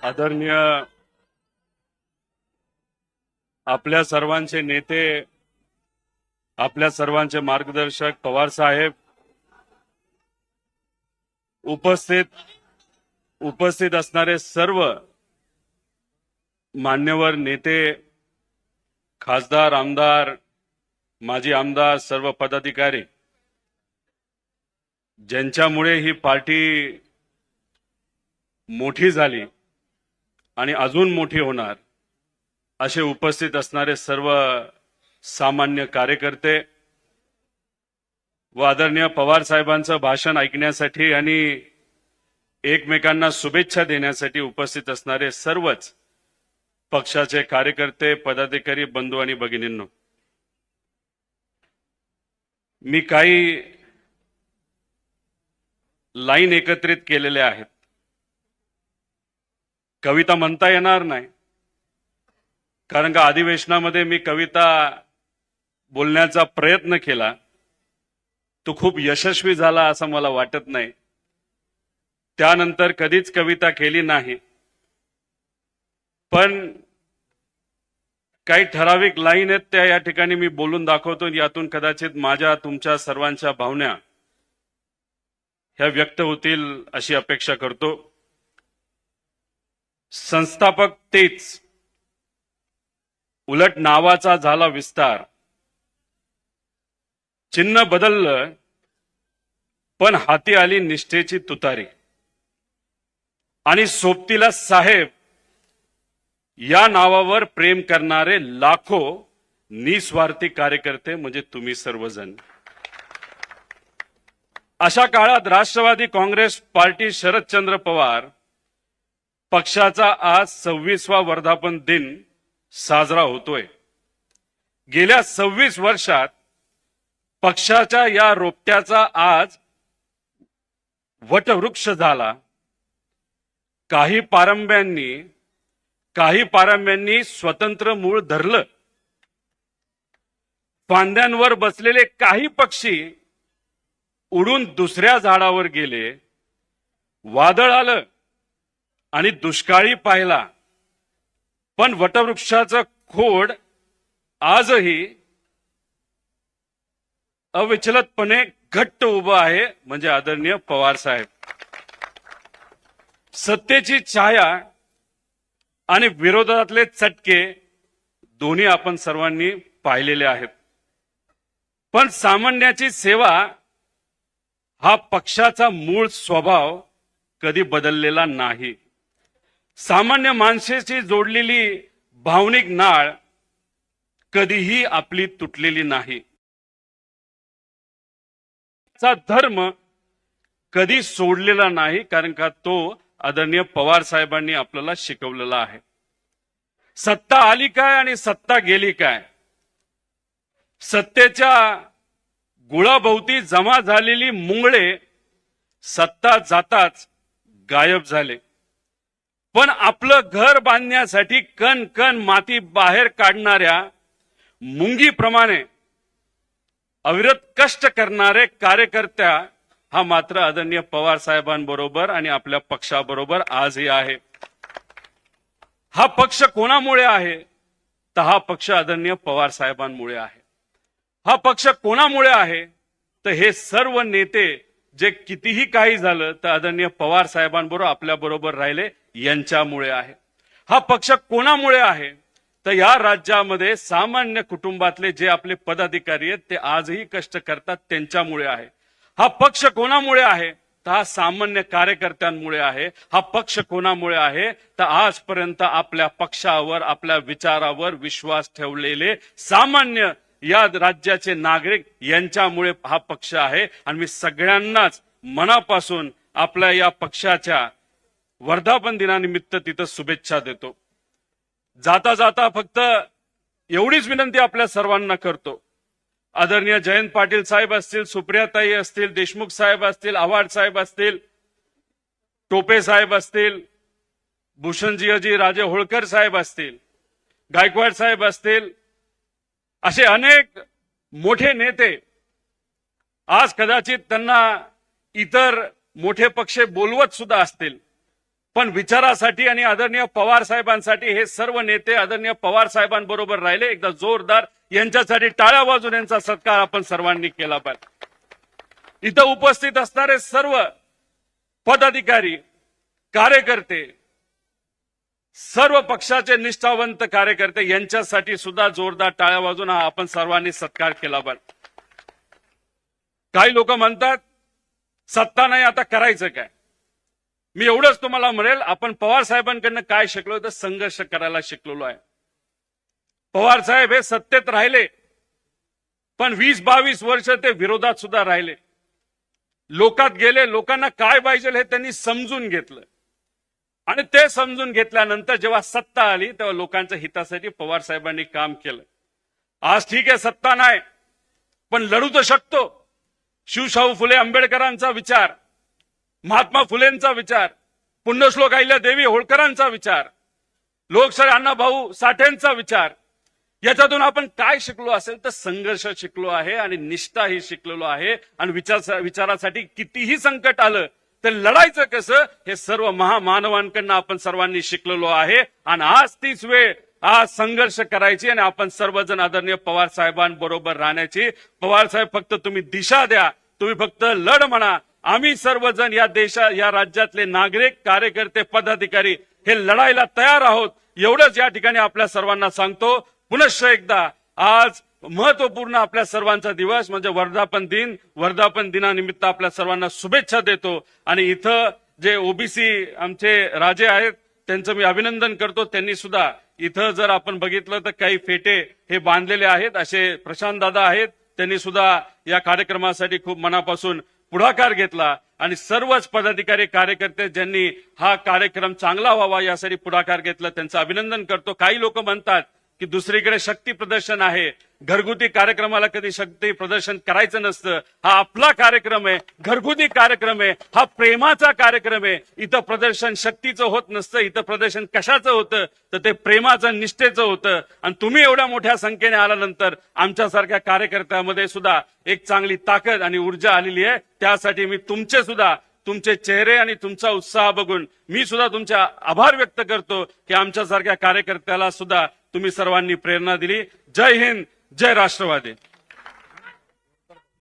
आदरणीय आपल्या सर्वांचे नेते, आपल्या सर्वांचे मार्गदर्शक पवार साहेब, उपस्थित असणारे सर्व मान्यवर नेते, खासदार, आमदार, माजी आमदार, सर्व पदाधिकारी, ज्यांच्यामुळे ही पार्टी मोठी झाली आणि अजून मोठी होणार, असे उपस्थित असणारे सर्व सामान्य कार्यकर्ते व आदरणीय पवार साहेबांचं भाषण ऐकण्यासाठी आणि एकमेकांना शुभेच्छा देण्यासाठी उपस्थित असणारे सर्वच पक्षाचे कार्यकर्ते, पदाधिकारी, बंधू आणि भगिनींनो, मी काही लाईन एकत्रित केलेल्या आहेत. कविता म्हणता येणार नाही, कारण का अधिवेशनामध्ये मी कविता बोलण्याचा प्रयत्न केला, तो खूप यशस्वी झाला असं मला वाटत नाही. त्यानंतर कधीच कविता केली नाही, पण काही ठराविक लाईन आहेत त्या या ठिकाणी मी बोलून दाखवतो. यातून कदाचित माझ्या तुमच्या सर्वांच्या भावना ह्या व्यक्त होतील अशी अपेक्षा करतो. संस्थापक तेच, उलट नावाचा झाला विस्तार. चिन्ह बदललं पण हाती आली निष्ठेची तुतारी, आणि सोबतीला साहेब या नावावर प्रेम करणारे लाखो निस्वार्थी कार्यकर्ते म्हणजे तुम्ही सर्वजण. अशा काळात राष्ट्रवादी काँग्रेस पार्टी शरदचंद्र पवार पक्षाचा आज 26वा वर्धापन दिन साजरा होतोय. गेल्या 26 वर्षात पक्षाच्या या रोपट्याचा आज वटवृक्ष झाला. काही पारंब्यांनी स्वतंत्र मूळ धरलं. फांद्यांवर बसलेले काही पक्षी उडून दुसऱ्या झाडावर गेले. वादळ आलं आणि दुष्काळी पाहिला, पण वटवृक्षाचं खोड आजही अविचलतपणे घट्ट उभं आहे, म्हणजे आदरणीय पवार साहेब. सत्तेची छाया आणि विरोधातले चटके दोन्ही आपण सर्वांनी पाहिलेले आहेत, पण सामान्याची सेवा हा पक्षाचा मूळ स्वभाव कधी बदललेला नाही. सामान्य माणसाची जोडलेली भावनिक नाळ कधीही आपली तुटलेली नाही. धर्म कधी सोडलेला नाही, कारण का तो आदरणीय पवार साहेबांनी आपल्याला शिकवलेला आहे. सत्ता आली काय आणि सत्ता गेली काय, सत्तेच्या गुळाभोवती जमा झालेली मुंगळे सत्ता जाताच गायब झाले. पण आपलं घर बांधण्यासाठी कण कण माती बाहेर काढणाऱ्या मुंगीप्रमाणे अविरत कष्ट करणारे कार्यकर्त्या हा मात्र आदरणीय पवार साहेबांबरोबर आणि आपल्या पक्षाबरोबर आजही आहे. हा पक्ष कोणामुळे आहे, तर हा पक्ष आदरणीय पवार साहेबांमुळे आहे. हा पक्ष कोणामुळे आहे, तर हे सर्व नेते जे कितीही काही झालं तर आदरणीय पवार साहेबांबरोबर आपल्या बरोबर राहिले यांच्यामुळे आहे. हा पक्ष कोणामुळे आहे, तर या राज्यामध्ये सामान्य कुटुंबातले जे आपले पदाधिकारी आहेत ते आजही कष्ट करतात त्यांच्यामुळे आहे. हा पक्ष कोणामुळे आहे, तर हा सामान्य कार्यकर्त्यांमुळे आहे. हा पक्ष कोणामुळे आहे, तर आजपर्यंत आपल्या पक्षावर, आपल्या विचारावर विश्वास ठेवलेले सामान्य या राज्याचे नागरिक यांच्यामुळे हा पक्ष आहे. आणि मी सगळ्यांनाच मनापासून आपल्या या पक्षाच्या वर्धापन दिनानिमित्त तिथं शुभेच्छा देतो. जाता जाता फक्त एवढीच विनंती आपल्या सर्वांना करतो. आदरणीय जयंत पाटील साहेब असतील, सुप्रियाताई असतील, देशमुख साहेब असतील, आव्हाड साहेब असतील, टोपे साहेब असतील, भूषणजी राजे होळकर साहेब असतील, गायकवाड साहेब असतील, असे अनेक मोठे नेते आज कदाचित त्यांना इतर मोठे पक्ष बोलवत सुद्धा असतील, पण विचारासाठी आणि आदरणीय पवार साहेबांसाठी हे सर्व नेते आदरणीय पवार साहेबांबरोबर राहिले. एकदा जोरदार यांच्यासाठी टाळ्या वाजून यांचा सत्कार आपण सर्वांनी केला पाहिजे. इथं उपस्थित असणारे सर्व पदाधिकारी, कार्यकर्ते, सर्व पक्षाचे निष्ठावंत कार्यकर्ते यांच्यासाठी सुद्धा जोरदार टाळ्या वाजून हा आपण सर्वांनी सत्कार केला पाहिजे. काही लोक म्हणतात सत्ता नाही आता करायचं काय. मी एवढंच तुम्हाला म्हणेल, आपण पवार साहेबांकडनं काय शिकलो तर संघर्ष करायला शिकलेलो आहे. पवार साहेब हे सत्तेत राहिले, पण 20-22 वर्ष ते विरोधात सुद्धा राहिले. लोकात गेले, लोकांना काय पाहिजे हे त्यांनी समजून घेतलं आणि ते समजून घेतल्यानंतर जेव्हा सत्ता आली तेव्हा लोकांच्या हितासाठी पवार साहेबांनी काम केलं. आज ठीक आहे सत्ता नाही, पण लढू तर शकतो. शिवशाहू फुले आंबेडकरांचा विचार, महात्मा फुलेंचा विचार, पुण्यश्लोक अहिल्यादेवी होळकरांचा विचार, लोकशाहीर अण्णाभाऊ साठेंचा विचार, याच्यातून आपण काय शिकलो असेल तर संघर्ष शिकलो आहे आणि निष्ठाही शिकलेलो आहे. आणि विचारासाठी कितीही संकट आलं तर लढायचं कसं हे सर्व महामानवांकडनं आपण सर्वांनी शिकलेलो आहे. आणि आज तीच वेळ, आज संघर्ष करायची आणि आपण सर्वजण आदरणीय पवार साहेबांबरोबर राहण्याची. पवार साहेब फक्त तुम्ही दिशा द्या, तुम्ही फक्त लढ म्हणा. आम्ही सर्वजण या राज्यातले नागरिक, कार्यकर्ते, पदाधिकारी हे लढायला तयार आहोत. एवढंच या ठिकाणी आपल्या सर्वांना सांगतो. पुनश्च एकदा आज महत्वपूर्ण आपल्या सर्वांचा दिवस म्हणजे वर्धापन दिन. वर्धापन दिनानिमित्त आपल्या सर्वांना शुभेच्छा देतो. आणि इथं जे ओबीसी आमचे राजे आहेत त्यांचं मी अभिनंदन करतो. त्यांनी सुद्धा इथं जर आपण बघितलं तर काही फेटे हे बांधलेले आहेत. असे प्रशांत दादा आहेत, त्यांनी सुद्धा या कार्यक्रमासाठी खूप मनापासून पुढाकार घेतला. आणि सर्वच पदाधिकारी, कार्यकर्ते ज्यांनी हा कार्यक्रम चांगला व्हावा यासाठी पुढाकार घेतला त्यांचं अभिनंदन करतो. काही लोक म्हणतात की दुसरीकडे शक्ती प्रदर्शन आहे, घरगुती कार्यक्रमाला कधी शक्ती प्रदर्शन करायचं नसतं. हा आपला कार्यक्रम आहे, घरगुती कार्यक्रम आहे, हा प्रेमाचा कार्यक्रम आहे. इथं प्रदर्शन शक्तीचं होत नसतं, इथं प्रदर्शन कशाचं होतं तर ते प्रेमाचं, निष्ठेचं होतं. आणि तुम्ही एवढ्या मोठ्या संख्येने आल्यानंतर आमच्यासारख्या कार्यकर्त्यामध्ये सुद्धा एक चांगली ताकद आणि ऊर्जा आलेली आहे. त्यासाठी मी तुमचे चेहरे आणि तुमचा उत्साह बघून मी सुद्धा तुमचे आभार व्यक्त करतो की आमच्यासारख्या कार्यकर्त्याला सुद्धा तुम्ही सर्वांनी प्रेरणा दिली. जय हिंद, जय राष्ट्रवादी.